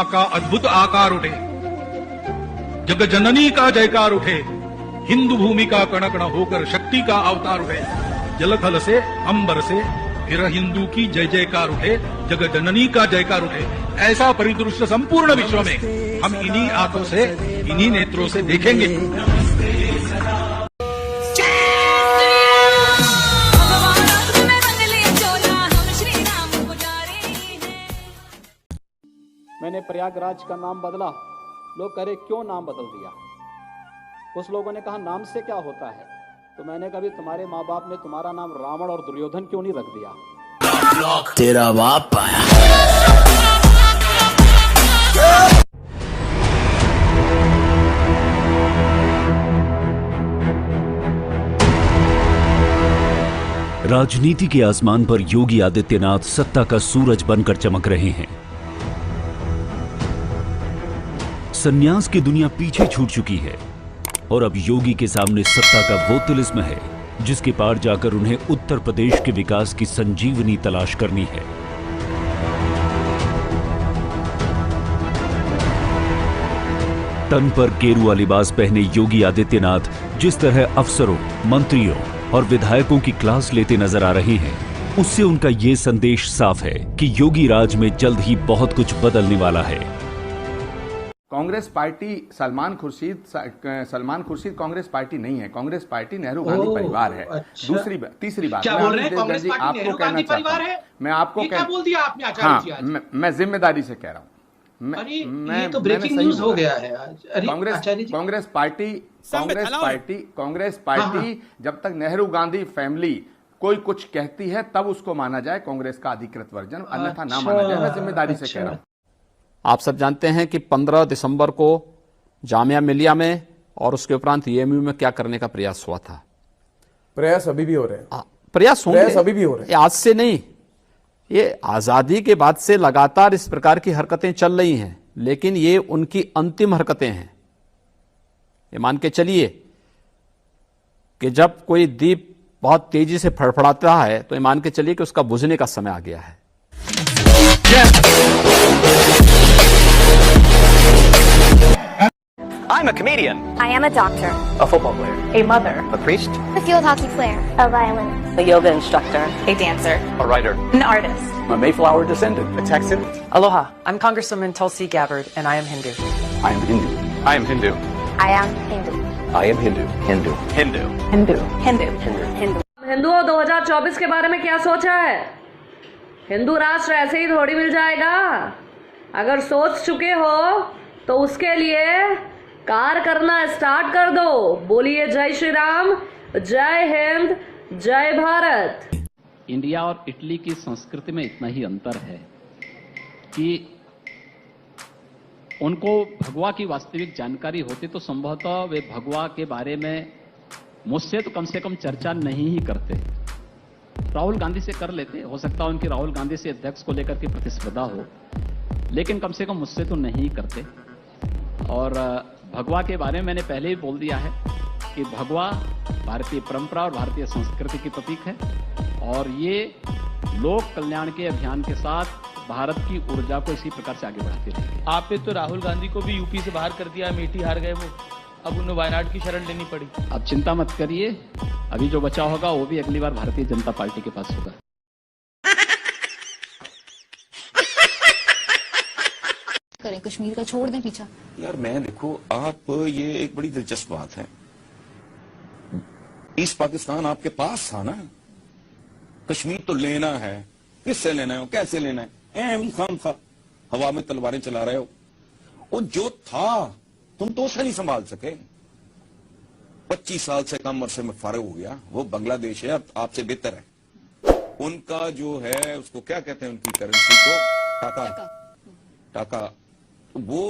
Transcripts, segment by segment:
का अद्भुत आकार उठे, जग जननी का जयकार उठे, हिंदू भूमि का कण कण होकर शक्ति का अवतार उठे, जलथल से अंबर से फिर हिंदू की जय जयकार उठे, जग जननी का जयकार उठे। ऐसा परिदृश्य संपूर्ण विश्व में हम इन्हीं आंखों से, इन्हीं नेत्रों से देखेंगे। मैंने प्रयागराज का नाम बदला, लोग कह रहे क्यों नाम बदल दिया। कुछ लोगों ने कहा नाम से क्या होता है, तो मैंने कभी तुम्हारे माँ बाप ने तुम्हारा नाम रावण और दुर्योधन क्यों नहीं रख दिया। तेरा बाप आया। राजनीति के आसमान पर योगी आदित्यनाथ सत्ता का सूरज बनकर चमक रहे हैं। संन्यास की दुनिया पीछे छूट चुकी है और अब योगी के सामने सत्ता का वो तिलिस्म है जिसके पार जाकर उन्हें उत्तर प्रदेश के विकास की संजीवनी तलाश करनी है। तन पर गेरुआ लिबास पहने योगी आदित्यनाथ जिस तरह अफसरों, मंत्रियों और विधायकों की क्लास लेते नजर आ रहे हैं, उससे उनका ये संदेश साफ है कि योगी राज में जल्द ही बहुत कुछ बदलने वाला है। कांग्रेस पार्टी सलमान खुर्शीद कांग्रेस पार्टी नहीं है। कांग्रेस पार्टी नेहरू गांधी परिवार है। अच्छा। तीसरी बात क्या बोल रहे हैं? कांग्रेस पार्टी नेहरू गांधी परिवार है? मैं आपको क्या बोल दिया आपने आचार्य जी आज? मैं जिम्मेदारी से कह रहा हूं। ये तो ब्रेकिंग न्यूज हो गया है आज। कांग्रेस पार्टी जब तक नेहरू गांधी फैमिली कोई कुछ कहती है तब उसको माना जाए कांग्रेस का अधिकृत वर्जन, अन्यथा ना माना जाए। मैं जिम्मेदारी से कह रहा हूं। आप सब जानते हैं कि 15 दिसंबर को जामिया मिलिया में और उसके उपरांत एएमयू में क्या करने का प्रयास हुआ था। प्रयास अभी भी हो रहे हैं। प्रयास अभी भी हो रहे हैं। आज से नहीं, ये आजादी के बाद से लगातार इस प्रकार की हरकतें चल रही हैं, लेकिन ये उनकी अंतिम हरकतें हैं। ये मान के चलिए कि जब कोई दीप बहुत तेजी से फड़फड़ाता है तो ये मान के चलिए कि उसका बुझने का समय आ गया है। I'm a comedian. I am a doctor. A football player. A mother. A priest. A field hockey player. A violinist. A yoga instructor. A dancer. A writer. An artist. I'm a Mayflower descendant. A Texan. Aloha, I'm Congresswoman Tulsi Gabbard, and I am Hindu. I am Hindu. I am Hindu. I am Hindu. I am Hindu. Hindu. Hindu. Hindu. Hindu. Hindu. हिंदुओं 2024 के बारे में क्या सोचा है? हिंदू राष्ट्र ऐसे ही थोड़ी मिल जाएगा। अगर सोच चुके हो तो उसके लिए कार्य करना स्टार्ट कर दो। बोलिए जय श्री राम, जय हिंद, जय भारत। इंडिया और इटली की संस्कृति में इतना ही अंतर है कि उनको भगवा की वास्तविक जानकारी होती तो संभवतः वे भगवा के बारे में मुझसे तो कम से कम चर्चा नहीं ही करते। राहुल गांधी से कर लेते, हो सकता है उनकी राहुल गांधी से अध्यक्ष को लेकर के प्रतिस्पर्धा हो, लेकिन कम से कम मुझसे तो नहीं करते। और भगवा के बारे में मैंने पहले ही बोल दिया है कि भगवा भारतीय परंपरा और भारतीय संस्कृति की प्रतीक है और ये लोक कल्याण के अभियान के साथ भारत की ऊर्जा को इसी प्रकार से आगे बढ़ाती रहेगी। आपने तो राहुल गांधी को भी यूपी से बाहर कर दिया, अमेठी हार गए वो, अब उन्हें वायनाड की शरण लेनी पड़ी। अब चिंता मत करिए, अभी जो बचा होगा वो भी अगली बार भारतीय जनता पार्टी के पास होगा। करें कश्मीर का छोड़ दें पीछा। यार मैं देखो, आप ये एक बड़ी दिलचस्प बात है, ईस्ट पाकिस्तान आपके पास था ना, कश्मीर तो लेना है, किससे लेना है, कैसे लेना है, खाम खा हवा में तलवारें चला रहे हो। वो जो था तुम तो उसे नहीं संभाल सके। 25 साल से कम अरसे में फारिग हो गया। वो बांग्लादेश है, आपसे बेहतर है। उनका जो है उसको क्या कहते हैं, उनकी करेंसी को टाका, वो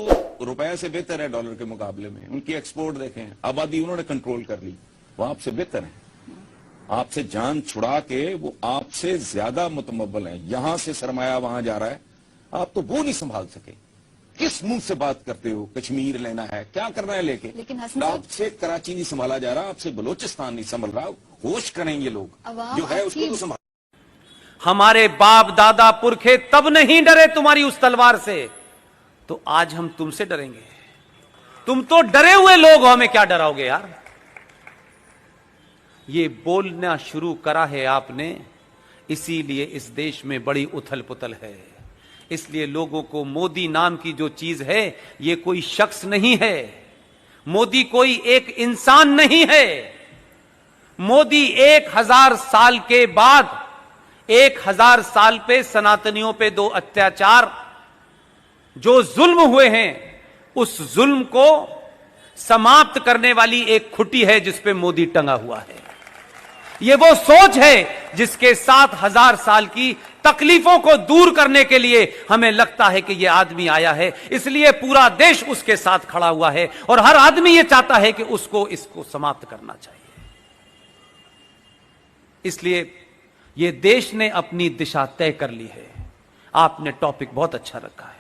रुपए से बेहतर है डॉलर के मुकाबले में। उनकी एक्सपोर्ट देखें, आबादी उन्होंने कंट्रोल कर ली, वो आपसे बेहतर है। आपसे जान छुड़ा के वो आपसे ज्यादा मुतमब्बल है। यहां से सरमाया वहां जा रहा है, आप तो वो नहीं संभाल सके। किस मुंह से बात करते हो, कश्मीर लेना है, क्या करना है लेके? लेकिन आपसे कराची नहीं संभाला जा रहा, आपसे बलोचिस्तान नहीं संभल रहा। होश करें ये लोग, जो है उसको तो संभाल। हमारे बाप दादा पुरखे तब नहीं डरे तुम्हारी उस तलवार से, तो आज हम तुमसे डरेंगे? तुम तो डरे हुए लोग हो, हमें क्या डराओगे यार? ये बोलना शुरू करा है आपने, इसीलिए इस देश में बड़ी उथल पुथल है। इसलिए लोगों को मोदी नाम की जो चीज है, ये कोई शख्स नहीं है, मोदी कोई एक इंसान नहीं है। मोदी 1000 साल के बाद 1000 साल पे सनातनियों पे 2 अत्याचार जो जुल्म हुए हैं, उस जुल्म को समाप्त करने वाली एक खुटी है जिस पे मोदी टंगा हुआ है। ये वो सोच है जिसके 7000 साल की तकलीफों को दूर करने के लिए हमें लगता है कि यह आदमी आया है, इसलिए पूरा देश उसके साथ खड़ा हुआ है और हर आदमी यह चाहता है कि इसको समाप्त करना चाहिए। इसलिए यह देश ने अपनी दिशा तय कर ली है। आपने टॉपिक बहुत अच्छा रखा है।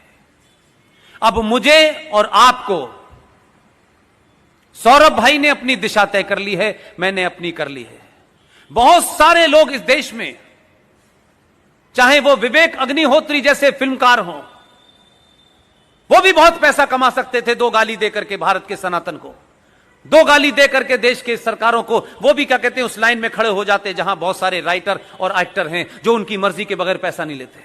अब मुझे और आपको, सौरभ भाई ने अपनी दिशा तय कर ली है, मैंने अपनी कर ली है। बहुत सारे लोग इस देश में, चाहे वो विवेक अग्निहोत्री जैसे फिल्मकार हों, वो भी बहुत पैसा कमा सकते थे 2 गाली देकर के भारत के सनातन को, 2 गाली देकर के देश के सरकारों को। वो भी क्या कहते हैं, उस लाइन में खड़े हो जाते जहां बहुत सारे राइटर और एक्टर हैं जो उनकी मर्जी के बगैर पैसा नहीं लेते,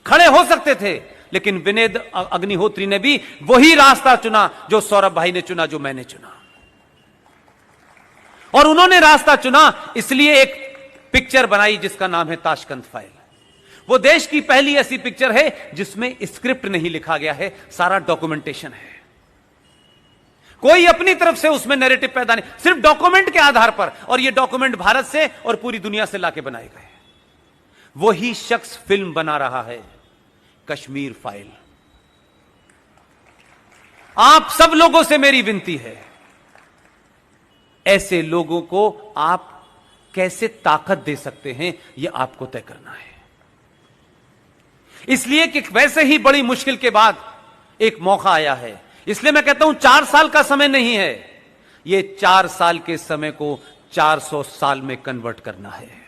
खड़े हो सकते थे। लेकिन विवेक अग्निहोत्री ने भी वही रास्ता चुना जो सौरभ भाई ने चुना, जो मैंने चुना। और उन्होंने रास्ता चुना इसलिए एक पिक्चर बनाई जिसका नाम है ताशकंद फाइल। वो देश की पहली ऐसी पिक्चर है जिसमें स्क्रिप्ट नहीं लिखा गया है, सारा डॉक्यूमेंटेशन है। कोई अपनी तरफ से उसमें नैरेटिव पैदा नहीं, सिर्फ डॉक्यूमेंट के आधार पर। और ये डॉक्यूमेंट भारत से और पूरी दुनिया से लाके बनाए गए। वही शख्स फिल्म बना रहा है कश्मीर फाइल। आप सब लोगों से मेरी विनती है, ऐसे लोगों को आप कैसे ताकत दे सकते हैं, यह आपको तय करना है। इसलिए कि वैसे ही बड़ी मुश्किल के बाद एक मौका आया है। इसलिए मैं कहता हूं 4 साल का समय नहीं है, यह 4 साल के समय को 400 साल में कन्वर्ट करना है।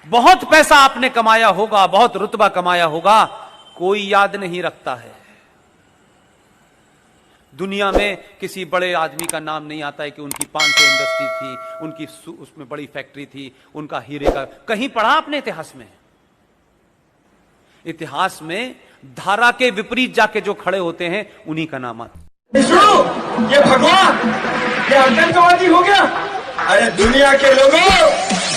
बहुत पैसा आपने कमाया होगा, बहुत रुतबा कमाया होगा, कोई याद नहीं रखता है। दुनिया में किसी बड़े आदमी का नाम नहीं आता है कि उनकी 500 इंडस्ट्री थी, उनकी उसमें बड़ी फैक्ट्री थी, उनका हीरे का। कहीं पढ़ा आपने इतिहास में? इतिहास में धारा के विपरीत जाके जो खड़े होते हैं उन्हीं का नाम आता। ये भगवान, ये आतंकवादी हो गया। अरे दुनिया के लोगों,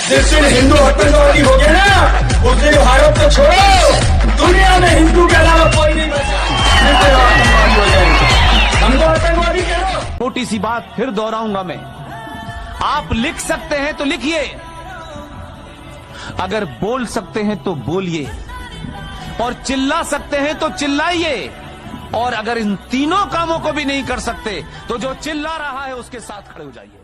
जिस दिन हिंदू आतंकवादी हो गया ना, उस दिन भारत को छोड़ो, दुनिया में हिंदू के अलावा कोई नहीं बचा, आतंकवादी हो जाएंगे। हमको आतंकवादी कह रहे हो। छोटी सी बात फिर दोहराऊंगा मैं, आप लिख सकते हैं तो लिखिए, अगर बोल सकते हैं तो बोलिए, और चिल्ला सकते हैं तो चिल्लाइए। और अगर इन तीनों कामों को भी नहीं कर सकते तो जो चिल्ला रहा है उसके साथ खड़े हो जाइए।